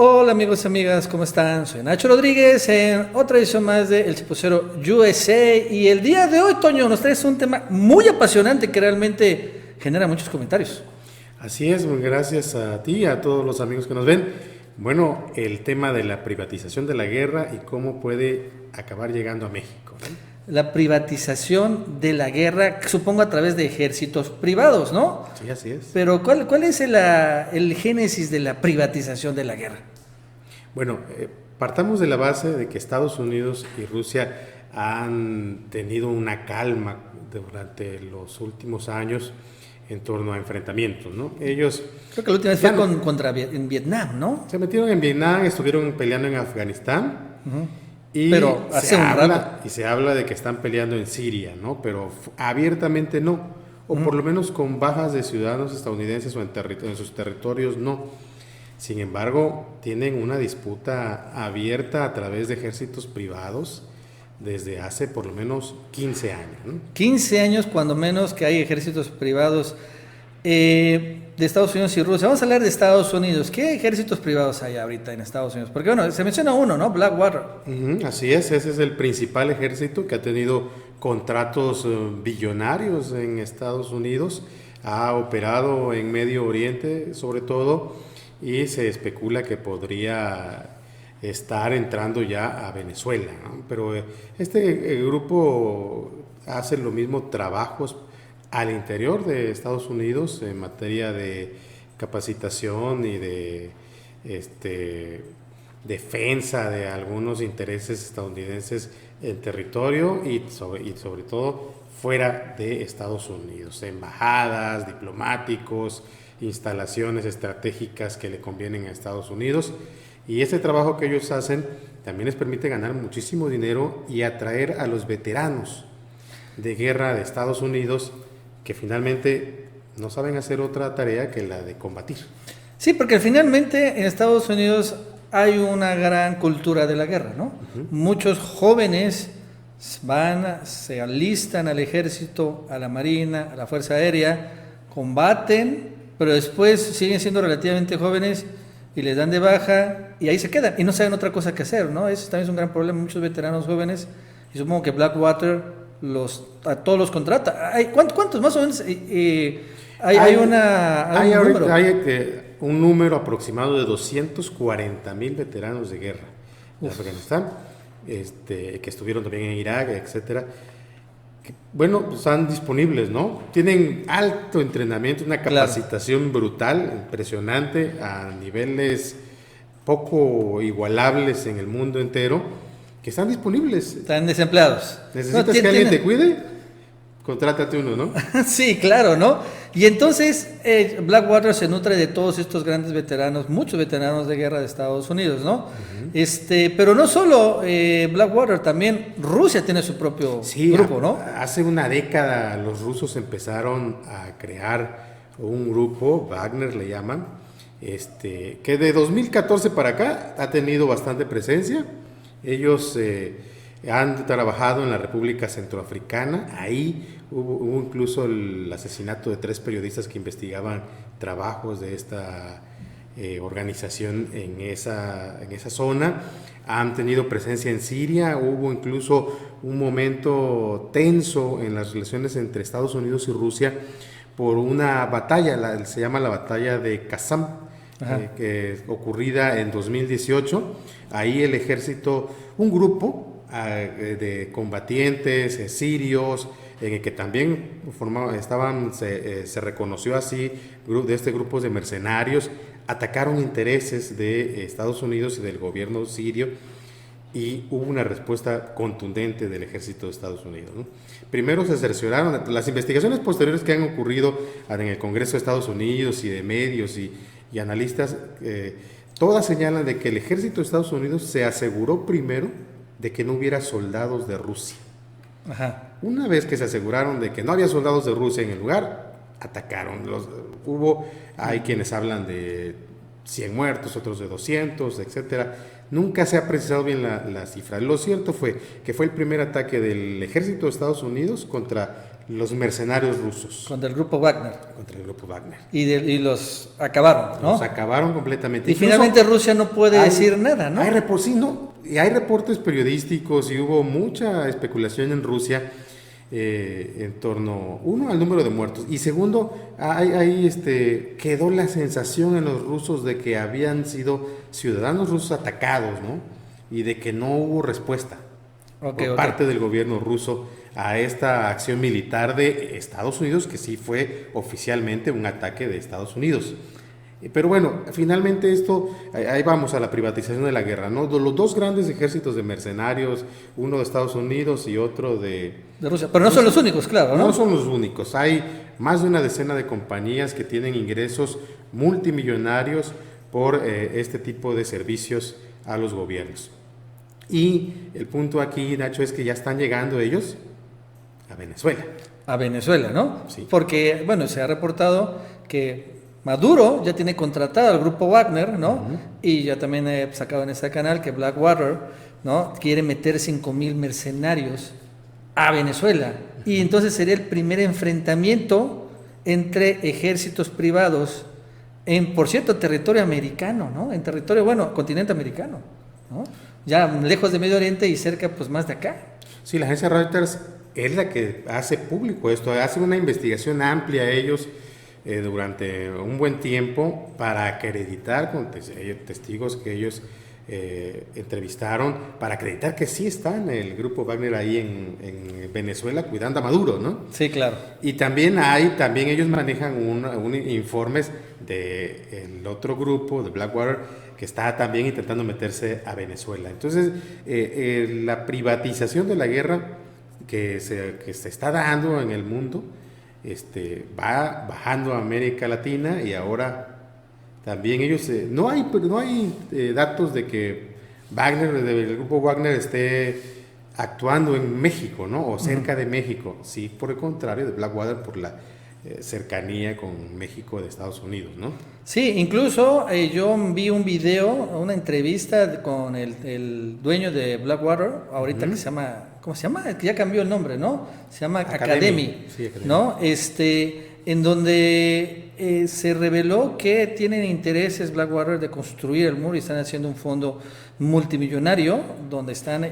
Hola amigos y amigas, ¿cómo están? Soy Nacho Rodríguez en otra edición más de El Chapuzero USA y el día de hoy, Toño, nos traes un tema muy apasionante que realmente genera muchos comentarios. Así es, muy gracias a ti y a todos los amigos que nos ven. Bueno, el tema de la privatización de la guerra y cómo puede acabar llegando a México, ¿no? La privatización de la guerra, supongo a través de ejércitos privados, ¿no? Sí, así es. Pero ¿cuál es el génesis de la privatización de la guerra? Bueno, partamos de la base de que Estados Unidos y Rusia han tenido una calma durante los últimos años en torno a enfrentamientos, ¿no? Ellos Creo que la última vez fue en Vietnam, ¿no? se metieron en Vietnam, estuvieron peleando en Afganistán. Uh-huh. Y Pero hace un rato. y se habla de que están peleando en Siria, ¿no? Pero abiertamente no, o por lo menos con bajas de ciudadanos estadounidenses o en sus territorios no. Sin embargo, tienen una disputa abierta a través de ejércitos privados desde hace por lo menos 15 años, ¿no? 15 años, cuando menos, que hay ejércitos privados de Estados Unidos y Rusia. Vamos a hablar de Estados Unidos. ¿Qué ejércitos privados hay ahorita en Estados Unidos? Porque, bueno, se menciona uno, ¿no? Blackwater. Así es, ese es el principal ejército que ha tenido contratos billonarios en Estados Unidos, ha operado en Medio Oriente sobre todo, y se especula que podría estar entrando ya a Venezuela, ¿no? Pero este grupo hace los mismos trabajos al interior de Estados Unidos en materia de capacitación y de defensa de algunos intereses estadounidenses en territorio y sobre todo fuera de Estados Unidos, embajadas, diplomáticos, instalaciones estratégicas que le convienen a Estados Unidos, y ese trabajo que ellos hacen también les permite ganar muchísimo dinero y atraer a los veteranos de guerra de Estados Unidos que finalmente no saben hacer otra tarea que la de combatir. Sí, porque finalmente en Estados Unidos hay una gran cultura de la guerra, ¿no? Uh-huh. Muchos jóvenes se alistan al ejército, a la marina, a la fuerza aérea, combaten, pero después siguen siendo relativamente jóvenes y les dan de baja y ahí se quedan y no saben otra cosa que hacer, ¿no? Eso también es un gran problema, muchos veteranos jóvenes, y supongo que Blackwater a todos los contrata. ¿Cuántos más o menos? Hay un número aproximado de 240,000 veteranos de guerra de Afganistán, que estuvieron también en Irak, etcétera. Bueno, pues están disponibles, ¿no? Tienen alto entrenamiento, una capacitación brutal, impresionante, a niveles poco igualables en el mundo entero, que están disponibles. Están desempleados. ¿Necesitas que alguien te cuide? Contrátate uno, ¿no? Sí, claro, ¿no? Y entonces Blackwater se nutre de todos estos grandes veteranos, muchos veteranos de guerra de Estados Unidos, ¿no? Uh-huh. Pero no solo Blackwater, también Rusia tiene su propio grupo, ¿no? Hace una década los rusos empezaron a crear un grupo, Wagner le llaman, que de 2014 para acá ha tenido bastante presencia. Ellos han trabajado en la República Centroafricana, ahí hubo incluso el asesinato de 3 periodistas que investigaban trabajos de esta organización en esa zona. Han tenido presencia en Siria, hubo incluso un momento tenso en las relaciones entre Estados Unidos y Rusia por una batalla, se llama la batalla de Qassam, que ocurrida en 2018. Ahí el ejército, un grupo de combatientes sirios, en el que también se reconoció así de este grupo de mercenarios, atacaron intereses de Estados Unidos y del gobierno sirio, y hubo una respuesta contundente del ejército de Estados Unidos, ¿no? Primero se cercioraron, las investigaciones posteriores que han ocurrido en el Congreso de Estados Unidos y de medios y analistas, todas señalan de que el ejército de Estados Unidos se aseguró primero de que no hubiera soldados de Rusia. Ajá. Una vez que se aseguraron de que no había soldados de Rusia en el lugar, atacaron. Hay quienes hablan de 100 muertos, otros de 200, etcétera. Nunca se ha precisado bien la cifra. Lo cierto fue que fue el primer ataque del ejército de Estados Unidos contra los mercenarios rusos. Contra el grupo Wagner. Contra el grupo Wagner. Y los acabaron, ¿no? Los acabaron completamente. Y Incluso finalmente Rusia no puede decir nada, ¿no? Sí, no. Y hay reportes periodísticos y hubo mucha especulación en Rusia en torno, uno, al número de muertos, y segundo, quedó la sensación en los rusos de que habían sido ciudadanos rusos atacados, ¿no? Y de que no hubo respuesta por parte del gobierno ruso a esta acción militar de Estados Unidos, que sí fue oficialmente un ataque de Estados Unidos. Pero bueno, finalmente esto, ahí vamos a la privatización de la guerra, ¿no? Los dos grandes ejércitos de mercenarios, uno de Estados Unidos y otro de Rusia. Pero no son los únicos, claro, ¿no? No son los únicos. Hay más de una decena de compañías que tienen ingresos multimillonarios por este tipo de servicios a los gobiernos. Y el punto aquí, Nacho, es que ya están llegando ellos a Venezuela. A Venezuela, ¿no? Sí. Porque, bueno, se ha reportado que Maduro ya tiene contratado al grupo Wagner, ¿no? Uh-huh. Y ya también he sacado en este canal que Blackwater, ¿no?, quiere meter 5,000 mercenarios a Venezuela. Uh-huh. Y entonces sería el primer enfrentamiento entre ejércitos privados en, por cierto, territorio americano, ¿no? En territorio, bueno, continente americano, ¿no? Ya lejos de Medio Oriente y cerca, pues, más de acá. Sí, la agencia Reuters es la que hace público esto, hace una investigación amplia ellos durante un buen tiempo para acreditar con testigos que ellos entrevistaron, para acreditar que sí está en el grupo Wagner ahí en Venezuela cuidando a Maduro, ¿no? Sí, claro. Y también ellos manejan informes del otro grupo, de Blackwater, que está también intentando meterse a Venezuela. Entonces, la privatización de la guerra que se está dando en el mundo, va bajando a América Latina, y ahora también ellos, no hay datos de que el grupo Wagner esté actuando en México, ¿no? O cerca de México. Sí, por el contrario, de Blackwater, por la cercanía con México de Estados Unidos, ¿no? Sí, incluso yo vi un video, una entrevista con el dueño de Blackwater, ahorita que se llama, ¿cómo se llama? Que ya cambió el nombre, ¿no? Se llama Academy, sí, Academy, ¿no? En donde se reveló que tienen intereses Blackwater de construir el muro y están haciendo un fondo multimillonario donde están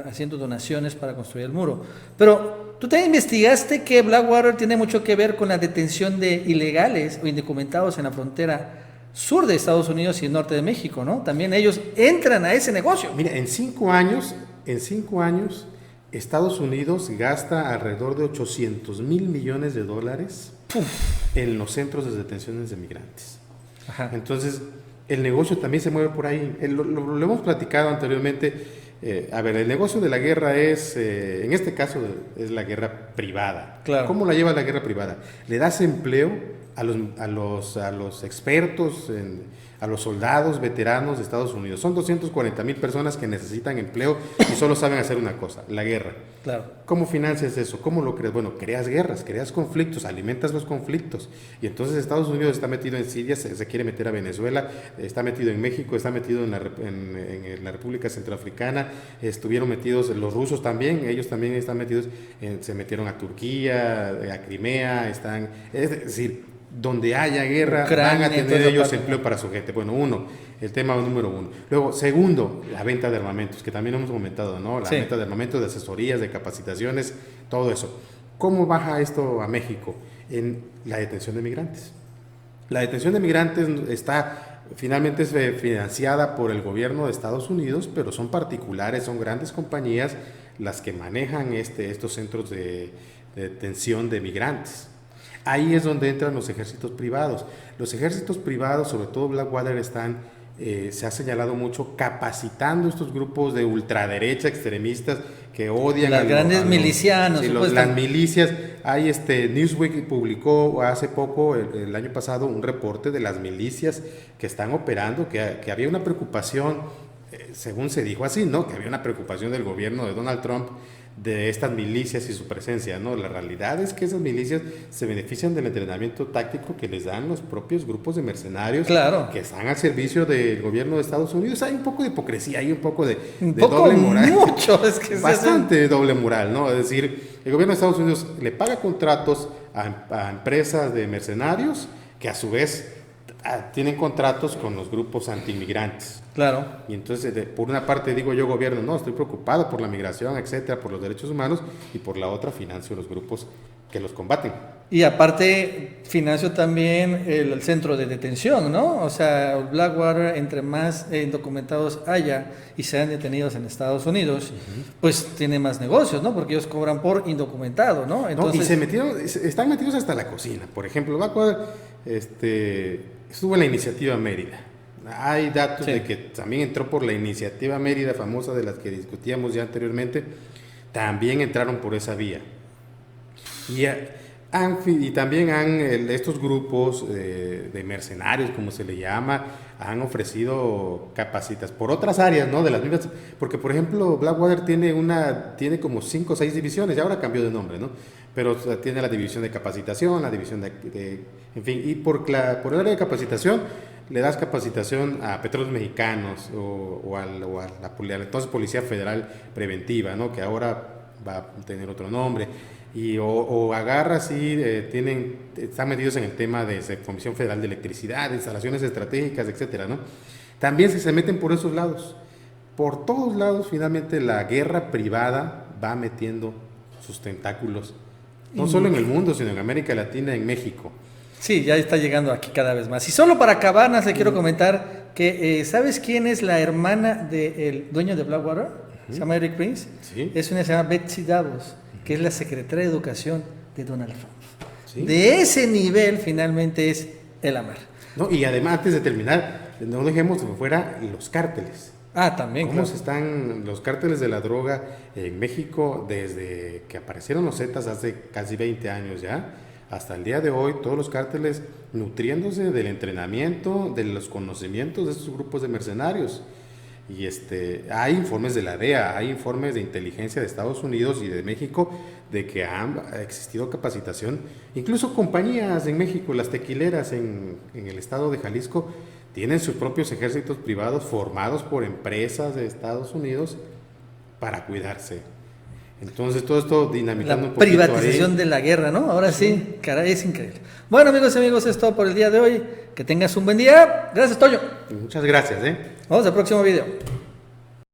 haciendo donaciones para construir el muro. Pero tú también investigaste que Blackwater tiene mucho que ver con la detención de ilegales o indocumentados en la frontera sur de Estados Unidos y el norte de México, ¿no? También ellos entran a ese negocio. Mira, en 5 años, Estados Unidos gasta alrededor de $800 mil millones en los centros de detenciones de migrantes. Ajá. Entonces, el negocio también se mueve por ahí. Lo hemos platicado anteriormente. El negocio de la guerra es, en este caso, es la guerra privada. Claro. ¿Cómo la lleva la guerra privada? Le das empleo a los expertos, a los soldados veteranos de Estados Unidos. Son 240,000 personas que necesitan empleo y solo saben hacer una cosa: la guerra. Claro. ¿Cómo financias eso? ¿Cómo lo creas? Bueno, creas guerras, creas conflictos, alimentas los conflictos. Y entonces Estados Unidos está metido en Siria, se quiere meter a Venezuela, está metido en México, está metido en la República Centroafricana, estuvieron metidos los rusos también, ellos también están metidos, se metieron a Turquía, a Crimea, es decir, donde haya guerra, Ucrania, van a tener ellos empleo para su gente. Bueno, el tema número 1. Luego, segundo, la venta de armamentos, que también hemos comentado, ¿no? La venta de armamentos, de asesorías, de capacitaciones, todo eso. ¿Cómo baja esto a México? En la detención de migrantes. La detención de migrantes finalmente es financiada por el gobierno de Estados Unidos, pero son particulares, son grandes compañías las que manejan estos centros de detención de migrantes. Ahí es donde entran los ejércitos privados. Los ejércitos privados, sobre todo Blackwater, se ha señalado mucho capacitando estos grupos de ultraderecha extremistas que odian a los grandes milicianos. Sí, las milicias. Hay Newsweek publicó hace poco, el año pasado, un reporte de las milicias que están operando, que había una preocupación, según se dijo así, ¿no? Que había una preocupación del gobierno de Donald Trump de estas milicias y su presencia, ¿no? La realidad es que esas milicias se benefician del entrenamiento táctico que les dan los propios grupos de mercenarios, claro, que están al servicio del gobierno de Estados Unidos. Hay un poco de hipocresía, hay un poco de poco, doble moral. Mucho, es que bastante doble moral, ¿no? Es decir, el gobierno de Estados Unidos le paga contratos a empresas de mercenarios que a su vez tienen contratos con los grupos antiinmigrantes. Claro. Y entonces, por una parte digo yo, gobierno, no, estoy preocupado por la migración, etcétera, por los derechos humanos, y por la otra financio los grupos que los combaten. Y aparte, financio también el centro de detención, ¿no? O sea, Blackwater, entre más indocumentados haya y sean detenidos en Estados Unidos, pues tiene más negocios, ¿no? Porque ellos cobran por indocumentado, ¿no? Entonces, están metidos hasta la cocina. Por ejemplo, Blackwater estuvo en la iniciativa Mérida. Hay datos de que también entró por la iniciativa Mérida, famosa de las que discutíamos ya anteriormente. También entraron por esa vía. Y también estos grupos de mercenarios, como se le llama, han ofrecido capacitas por otras áreas, ¿no? De las mismas, porque por ejemplo Blackwater tiene como 5 o 6 divisiones, ya ahora cambió de nombre, ¿no? Pero tiene la división de capacitación, la división en fin, y por el área de capacitación le das capacitación a Petróleos Mexicanos o a la entonces Policía Federal Preventiva, ¿no? Que ahora va a tener otro nombre. O agarras y están metidos en el tema de Comisión Federal de Electricidad, instalaciones estratégicas, etcétera, ¿no? También se meten por esos lados. Por todos lados, finalmente, la guerra privada va metiendo sus tentáculos, no solo en el mundo, sino en América Latina, en México. Sí, ya está llegando aquí cada vez más. Y solo para acabar, le quiero comentar que, ¿sabes quién es la hermana del dueño de Blackwater? Se llama Eric Prince. ¿Sí? Es una que se llama Betsy DeVos, que es la secretaria de Educación de Donald Trump. ¿Sí? De ese nivel, finalmente, es el amar. No, y además, antes de terminar, no dejemos de fuera los cárteles. También. ¿Cómo claro. están los cárteles de la droga en México desde que aparecieron los Zetas hace casi 20 años ya? Hasta el día de hoy, todos los cárteles nutriéndose del entrenamiento, de los conocimientos de estos grupos de mercenarios. Y hay informes de la DEA, hay informes de inteligencia de Estados Unidos y de México de que ha existido capacitación. Incluso compañías en México, las tequileras en el estado de Jalisco, tienen sus propios ejércitos privados formados por empresas de Estados Unidos para cuidarse. Entonces todo esto dinamitando un poquito privatización de la guerra, ¿no? Ahora sí, caray, es increíble. Bueno, amigos y amigos, es todo por el día de hoy. Que tengas un buen día. Gracias, Toño. Muchas gracias, Vamos al próximo video.